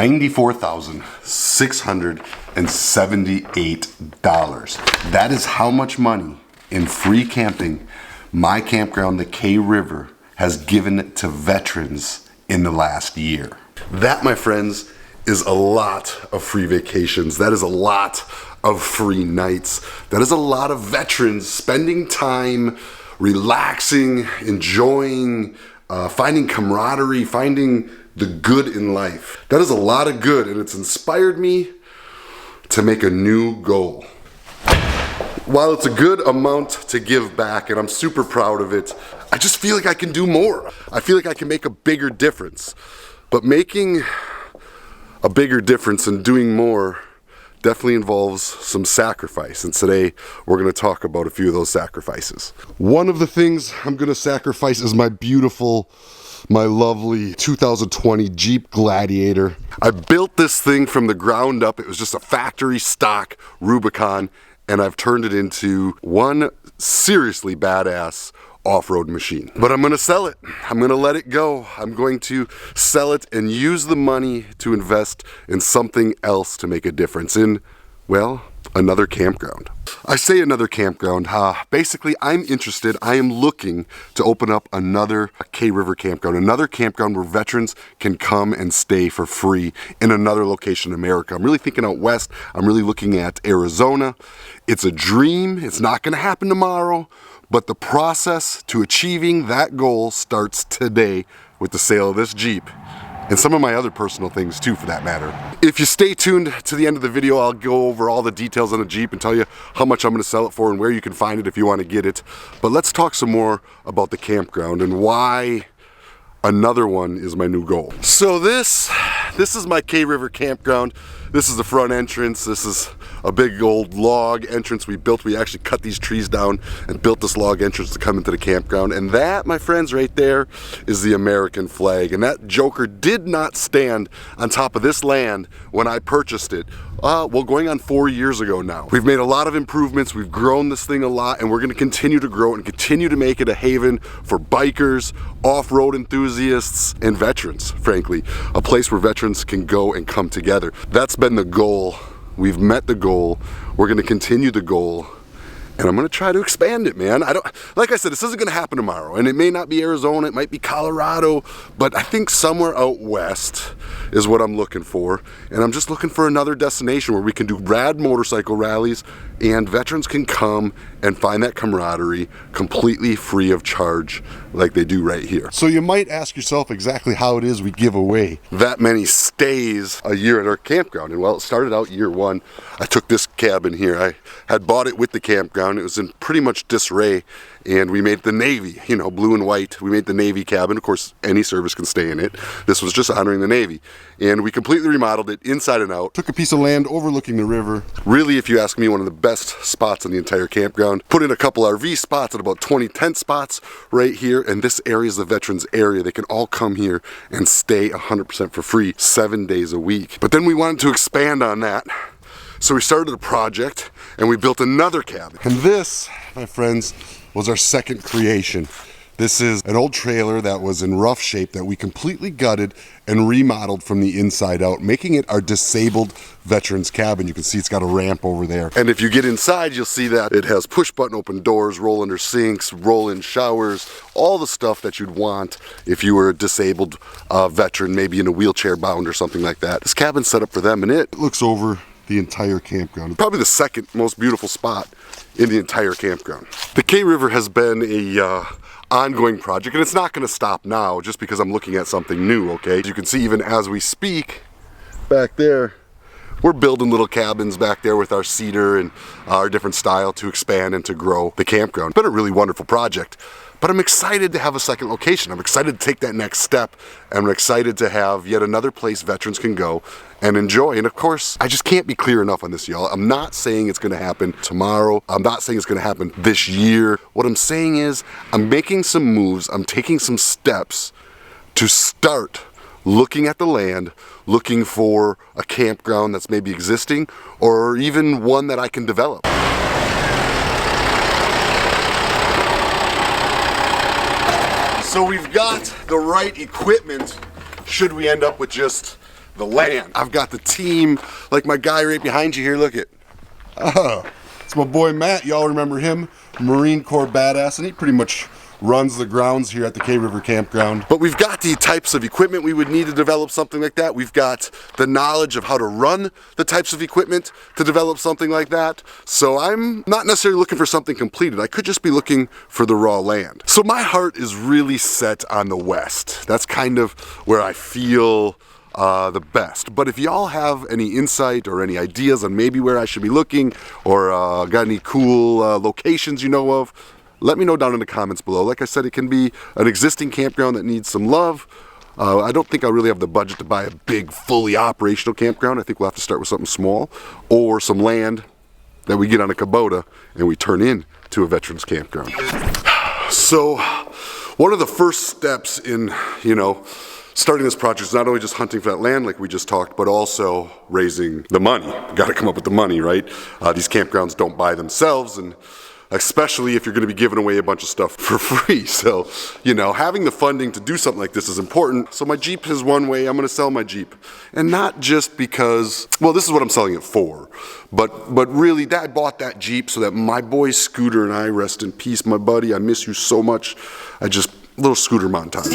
$94,678. That is how much money in free camping my campground, the K River, has given to veterans in the last year. That, my friends, is a lot of free vacations. That is a lot of free nights. That is a lot of veterans spending time relaxing, enjoying, finding camaraderie, finding the good in life. That is a lot of good, and it's inspired me to make a new goal. While it's a good amount to give back, and I'm super proud of it, I just feel like I can do more. I feel like I can make a bigger difference. But making a bigger difference and doing more definitely involves some sacrifice, and today we're going to talk about a few of those sacrifices. One of the things I'm going to sacrifice is my lovely 2020 Jeep Gladiator. I built this thing from the ground up. It was just a factory stock Rubicon, and I've turned it into one seriously badass off-road machine. But I'm gonna sell it. I'm gonna let it go. I'm going to sell it and use the money to invest in something else to make a difference in, well, another campground. I say another campground. Basically, I am looking to open up another K River campground, another campground where veterans can come and stay for free in another location in America. I'm really thinking out west. I'm really looking at Arizona. It's a dream. It's not gonna happen tomorrow, but the process to achieving that goal starts today with the sale of this Jeep. And some of my other personal things too, for that matter. If you stay tuned to the end of the video, I'll go over all the details on the Jeep and tell you how much I'm gonna sell it for and where you can find it if you wanna get it. But let's talk some more about the campground and why another one is my new goal. So this is my K River campground. This is the front entrance. This is a big old log entrance we built. We actually cut these trees down and built this log entrance to come into the campground. And that, my friends, right there is the American flag. And that joker did not stand on top of this land when I purchased it. Well, going on 4 years ago now. We've made a lot of improvements. We've grown this thing a lot, and we're gonna continue to grow it and continue to make it a haven for bikers, off-road enthusiasts, and veterans, frankly. A place where veterans can go and come together. That's been the goal. We've met the goal. We're gonna continue the goal. And I'm gonna try to expand it, man. Like I said, this isn't gonna happen tomorrow, and it may not be Arizona, it might be Colorado, but I think somewhere out west is what I'm looking for. And I'm just looking for another destination where we can do rad motorcycle rallies and veterans can come and find that camaraderie completely free of charge like they do right here. So you might ask yourself exactly how it is we give away that many stays a year at our campground. And well, it started out year one. I took this cabin here. I had bought it with the campground. It was in pretty much disarray, and we made the Navy, you know, blue and white. We made the Navy cabin. Of course, any service can stay in it. This was just honoring the Navy. And we completely remodeled it inside and out. Took a piece of land overlooking the river. Really, if you ask me, one of the best spots on the entire campground. Put in a couple RV spots and about 20 tent spots right here. And this area is the veterans area. They can all come here and stay 100% for free 7 days a week. But then we wanted to expand on that. So we started a project and we built another cabin. And this, my friends, was our second creation. This is an old trailer that was in rough shape that we completely gutted and remodeled from the inside out, making it our disabled veterans cabin. You can see it's got a ramp over there. And if you get inside, you'll see that it has push button open doors, roll under sinks, roll in showers, all the stuff that you'd want if you were a disabled veteran, maybe in a wheelchair bound or something like that. This cabin's set up for them, and it looks over the entire campground. Probably the second most beautiful spot in the entire campground. The K River has been a ongoing project, and it's not going to stop now just because I'm looking at something new, okay? As you can see, even as we speak, back there, we're building little cabins back there with our cedar and our different style to expand and to grow the campground. It's been a really wonderful project, but I'm excited to have a second location. I'm excited to take that next step, and I'm excited to have yet another place veterans can go and enjoy. And of course, I just can't be clear enough on this, y'all. I'm not saying it's gonna happen tomorrow. I'm not saying it's gonna happen this year. What I'm saying is I'm making some moves, I'm taking some steps to start looking at the land, looking for a campground that's maybe existing or even one that I can develop. So we've got the right equipment should we end up with just the land. I've got the team, like my guy right behind you here, look at. Oh, it's my boy Matt, y'all remember him? Marine Corps badass, and he pretty much runs the grounds here at the River Campground. But we've got the types of equipment we would need to develop something like that. We've got the knowledge of how to run the types of equipment to develop something like that. So I'm not necessarily looking for something completed. I could just be looking for the raw land. So my heart is really set on the West. That's kind of where I feel the best. But if y'all have any insight or any ideas on maybe where I should be looking, or got any cool locations you know of, let me know down in the comments below. Like I said, it can be an existing campground that needs some love. I don't think I really have the budget to buy a big, fully operational campground. I think we'll have to start with something small, or some land that we get on a Kubota and we turn into a veterans campground. So one of the first steps in, starting this project is not only just hunting for that land like we just talked, but also raising the money. Got to come up with the money, right? These campgrounds don't buy themselves, and especially if you're going to be giving away a bunch of stuff for free. So, having the funding to do something like this is important. So my Jeep is one way. I'm going to sell my Jeep. And not just because, well, this is what I'm selling it for, but really I bought that Jeep so that my boy Scooter and I, rest in peace, my buddy, I miss you so much. Little Scooter montage.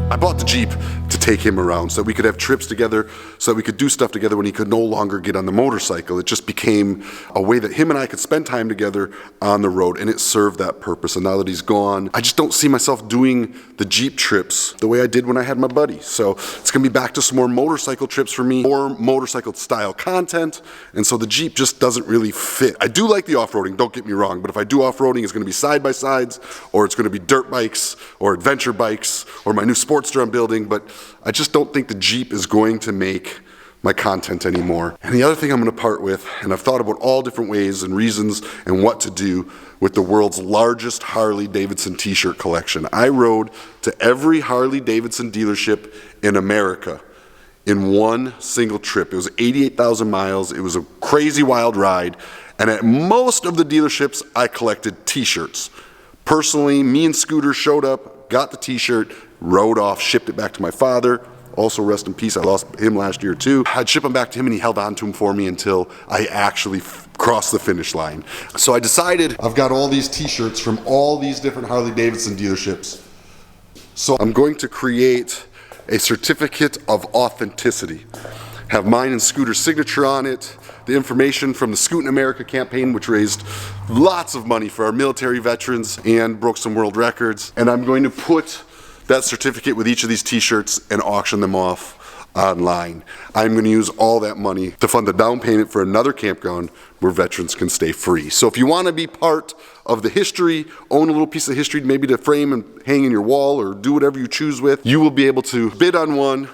I bought the Jeep to take him around so that we could have trips together, so that we could do stuff together when he could no longer get on the motorcycle. It just became a way that him and I could spend time together on the road, and it served that purpose. And now that he's gone, I just don't see myself doing the Jeep trips the way I did when I had my buddy. So it's gonna be back to some more motorcycle trips for me, more motorcycle style content, and so the Jeep just doesn't really fit. I do like the off-roading, don't get me wrong, but if I do off-roading, it's gonna be side-by-sides, or it's gonna be dirt bikes, or adventure bikes, or my new Sportster I'm building, but I just don't think the Jeep is going to make my content anymore. And the other thing I'm going to part with, and I've thought about all different ways and reasons and what to do with the world's largest Harley-Davidson t-shirt collection. I rode to every Harley-Davidson dealership in America in one single trip. It was 88,000 miles. It was a crazy wild ride. And at most of the dealerships, I collected t-shirts. Personally, me and Scooter showed up, got the t-shirt, rode off, shipped it back to my father. Also, rest in peace, I lost him last year too. I'd ship him back to him and he held on to him for me until I actually crossed the finish line. So I decided, I've got all these t-shirts from all these different Harley-Davidson dealerships. So I'm going to create a certificate of authenticity. Have mine and Scooter's signature on it, the information from the Scoot in America campaign, which raised lots of money for our military veterans and broke some world records. And I'm going to put that certificate with each of these t-shirts and auction them off online. I'm going to use all that money to fund the down payment for another campground where veterans can stay free. So if you want to be part of the history, own a little piece of history, maybe to frame and hang in your wall or do whatever you choose with, you will be able to bid on one,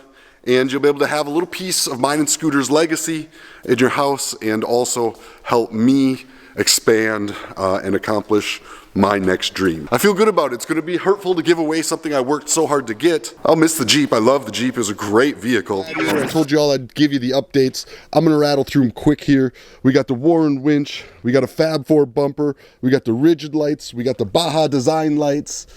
and you'll be able to have a little piece of mine and Scooter's legacy in your house, and also help me expand and accomplish my next dream. I feel good about it. It's going to be hurtful to give away something I worked so hard to get. I'll miss the Jeep. I love the Jeep. It was a great vehicle. I told you all I'd give you the updates. I'm going to rattle through them quick here. We got the Warren winch. We got a Fab 4 bumper. We got the rigid lights. We got the Baja design lights.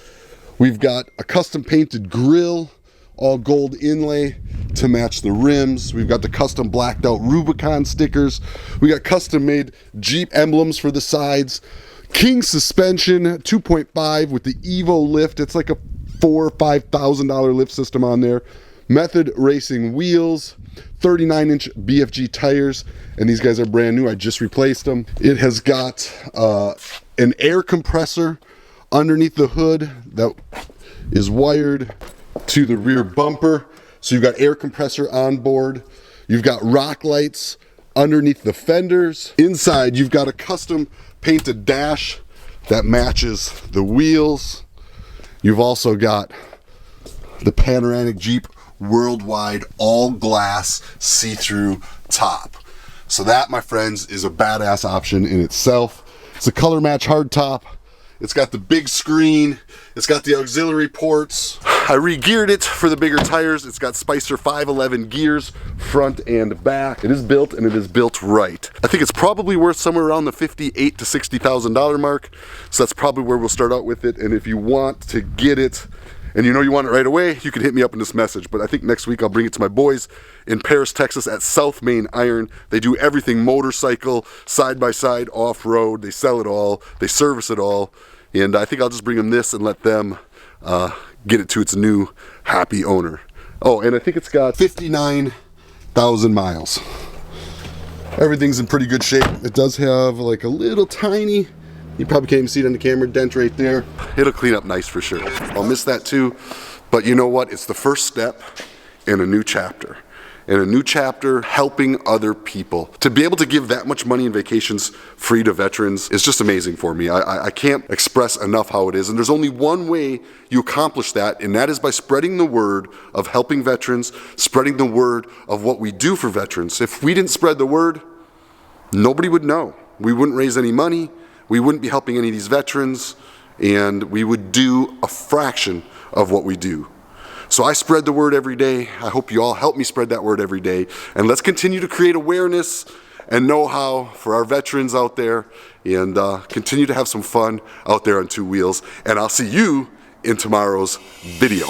We've got a custom painted grill, all gold inlay to match the rims. We've got the custom blacked out Rubicon stickers. We got custom made Jeep emblems for the sides. King suspension, 2.5 with the Evo lift. It's like a $4,000 or $5,000 lift system on there. Method racing wheels, 39-inch BFG tires, and these guys are brand new. I just replaced them. It has got an air compressor underneath the hood that is wired to the rear bumper. So you've got air compressor on board. You've got rock lights underneath the fenders. Inside, you've got a custom painted dash that matches the wheels. You've also got the panoramic Jeep worldwide all glass see-through top. So that, my friends, is a badass option in itself. It's a color match hardtop. It's got the big screen. It's got the auxiliary ports. I re-geared it for the bigger tires. It's got Spicer 511 gears, front and back. It is built, and it is built right. I think it's probably worth somewhere around the $58,000 to $60,000 mark. So that's probably where we'll start out with it. And if you want to get it, and you know you want it right away, you can hit me up in this message. But I think next week I'll bring it to my boys in Paris, Texas at South Main Iron. They do everything motorcycle, side-by-side, off-road. They sell it all. They service it all. And I think I'll just bring them this and let them get it to its new happy owner. Oh, and I think it's got 59,000 miles. Everything's in pretty good shape. It does have like a little tiny, you probably can't even see it on the camera, dent right there. It'll clean up nice for sure. I'll miss that too, but you know what? It's the first step in a new chapter. In a new chapter, helping other people. To be able to give that much money in vacations free to veterans is just amazing for me. I can't express enough how it is. And there's only one way you accomplish that, and that is by spreading the word of helping veterans, spreading the word of what we do for veterans. If we didn't spread the word, nobody would know. We wouldn't raise any money. We wouldn't be helping any of these veterans, and we would do a fraction of what we do. So I spread the word every day. I hope you all help me spread that word every day. And let's continue to create awareness and know-how for our veterans out there, and continue to have some fun out there on two wheels. And I'll see you in tomorrow's video.